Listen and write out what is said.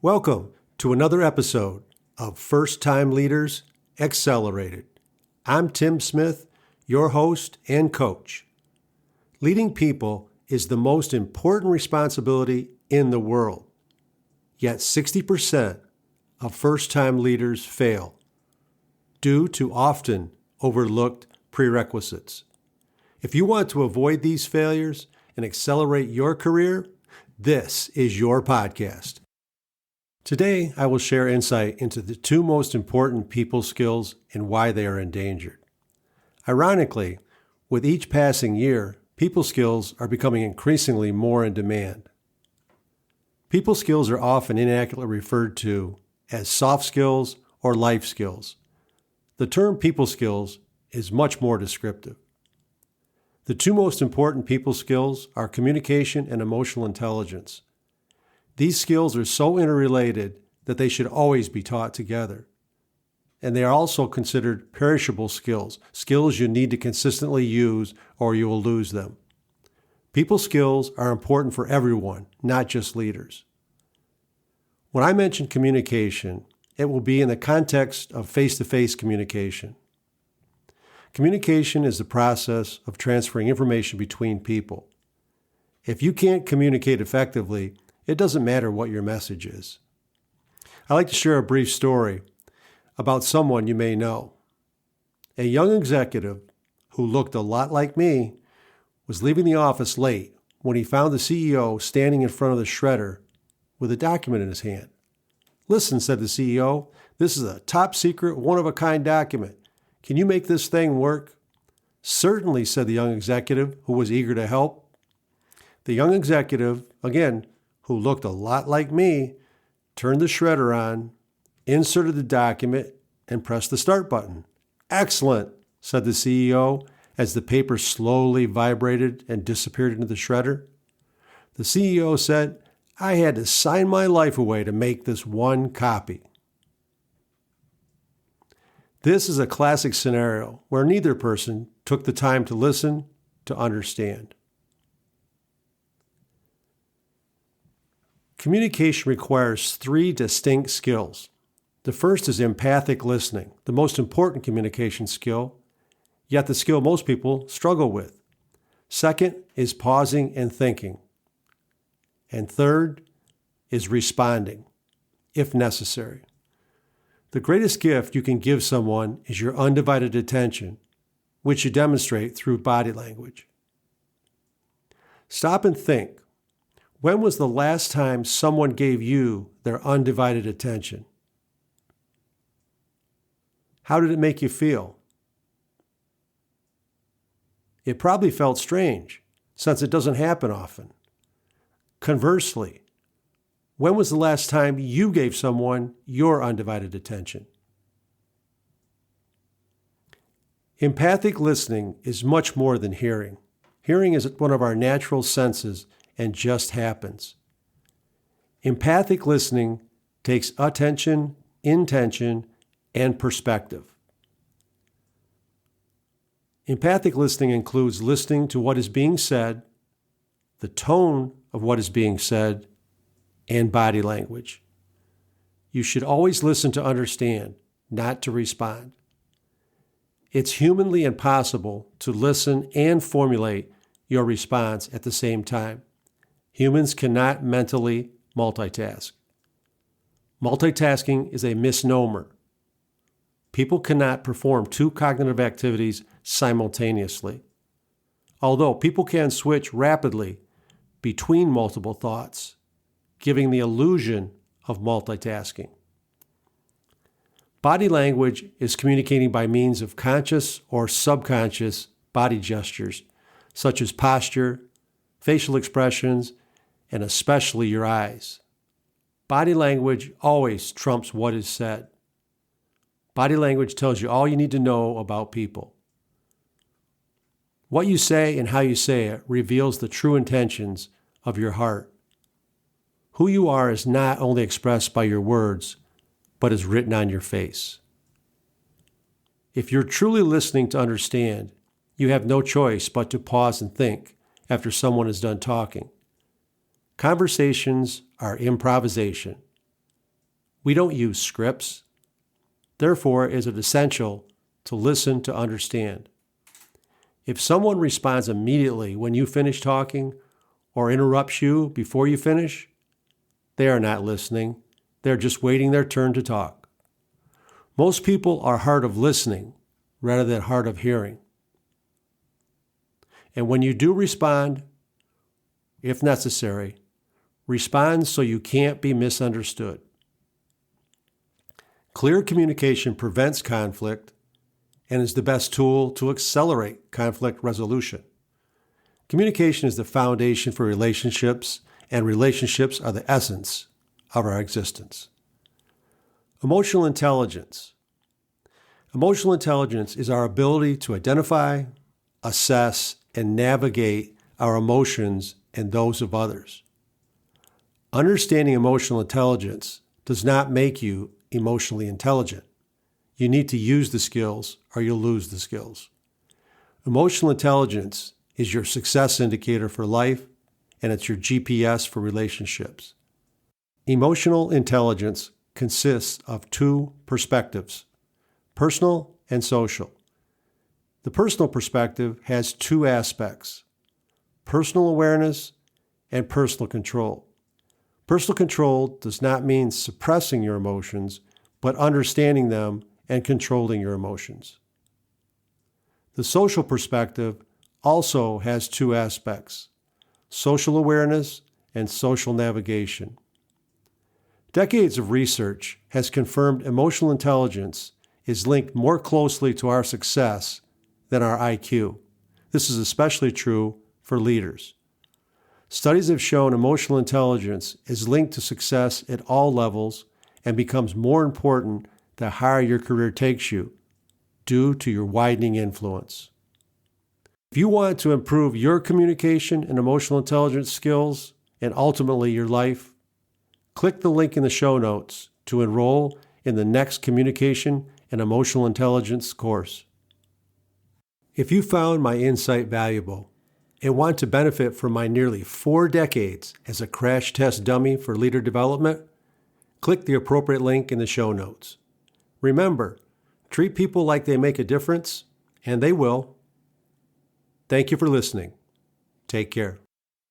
Welcome to another episode of First Time Leaders Accelerated. I'm Tim Smith, your host and coach. Leading people is the most important responsibility in the world. Yet 60% of first-time leaders fail due to often overlooked prerequisites. If you want to avoid these failures and accelerate your career, this is your podcast. Today, I will share insight into the two most important people skills and why they are endangered. Ironically, with each passing year, people skills are becoming increasingly more in demand. People skills are often inaccurately referred to as soft skills or life skills. The term people skills is much more descriptive. The two most important people skills are communication and emotional intelligence. These skills are so interrelated that they should always be taught together. And they are also considered perishable skills, skills you need to consistently use or you will lose them. People skills are important for everyone, not just leaders. When I mention communication, it will be in the context of face-to-face communication. Communication is the process of transferring information between people. If you can't communicate effectively, it doesn't matter what your message is. I'd like to share a brief story about someone you may know. A young executive who looked a lot like me was leaving the office late when he found the CEO standing in front of the shredder with a document in his hand. "Listen," said the CEO, "this is a top secret, one-of-a-kind document. Can you make this thing work?" "Certainly," said the young executive who was eager to help. The young executive, again, who looked a lot like me, turned the shredder on, inserted the document, and pressed the start button. "Excellent," said the CEO as the paper slowly vibrated and disappeared into the shredder. The CEO said, "I had to sign my life away to make this one copy." This is a classic scenario where neither person took the time to listen, to understand. Communication requires three distinct skills. The first is empathic listening, the most important communication skill, yet the skill most people struggle with. Second is pausing and thinking. And third is responding, if necessary. The greatest gift you can give someone is your undivided attention, which you demonstrate through body language. Stop and think. When was the last time someone gave you their undivided attention? How did it make you feel? It probably felt strange, since it doesn't happen often. Conversely, when was the last time you gave someone your undivided attention? Empathic listening is much more than hearing. Hearing is one of our natural senses and just happens. Empathic listening takes attention, intention, and perspective. Empathic listening includes listening to what is being said, the tone of what is being said, and body language. You should always listen to understand, not to respond. It's humanly impossible to listen and formulate your response at the same time. Humans cannot mentally multitask. Multitasking is a misnomer. People cannot perform two cognitive activities simultaneously. Although people can switch rapidly between multiple thoughts, giving the illusion of multitasking. Body language is communicating by means of conscious or subconscious body gestures, such as posture, facial expressions, and especially your eyes. Body language always trumps what is said. Body language tells you all you need to know about people. What you say and how you say it reveals the true intentions of your heart. Who you are is not only expressed by your words, but is written on your face. If you're truly listening to understand, you have no choice but to pause and think after someone is done talking. Conversations are improvisation. We don't use scripts. Therefore, it is essential to listen to understand. If someone responds immediately when you finish talking or interrupts you before you finish, they are not listening. They're just waiting their turn to talk. Most people are hard of listening rather than hard of hearing. And when you do respond, if necessary, respond so you can't be misunderstood. Clear communication prevents conflict and is the best tool to accelerate conflict resolution. Communication is the foundation for relationships, and relationships are the essence of our existence. Emotional intelligence. Emotional intelligence is our ability to identify, assess, and navigate our emotions and those of others. Understanding emotional intelligence does not make you emotionally intelligent. You need to use the skills or you'll lose the skills. Emotional intelligence is your success indicator for life, and it's your GPS for relationships. Emotional intelligence consists of two perspectives, personal and social. The personal perspective has two aspects, personal awareness and personal control. Personal control does not mean suppressing your emotions, but understanding them and controlling your emotions. The social perspective also has two aspects, social awareness and social navigation. Decades of research has confirmed emotional intelligence is linked more closely to our success than our IQ. This is especially true for leaders. Studies have shown emotional intelligence is linked to success at all levels and becomes more important the higher your career takes you due to your widening influence. If you want to improve your communication and emotional intelligence skills and ultimately your life, click the link in the show notes to enroll in the next Communication and Emotional Intelligence course. If you found my insight valuable and want to benefit from my nearly 4 decades as a crash test dummy for leader development, click the appropriate link in the show notes. Remember, treat people like they make a difference, and they will. Thank you for listening. Take care.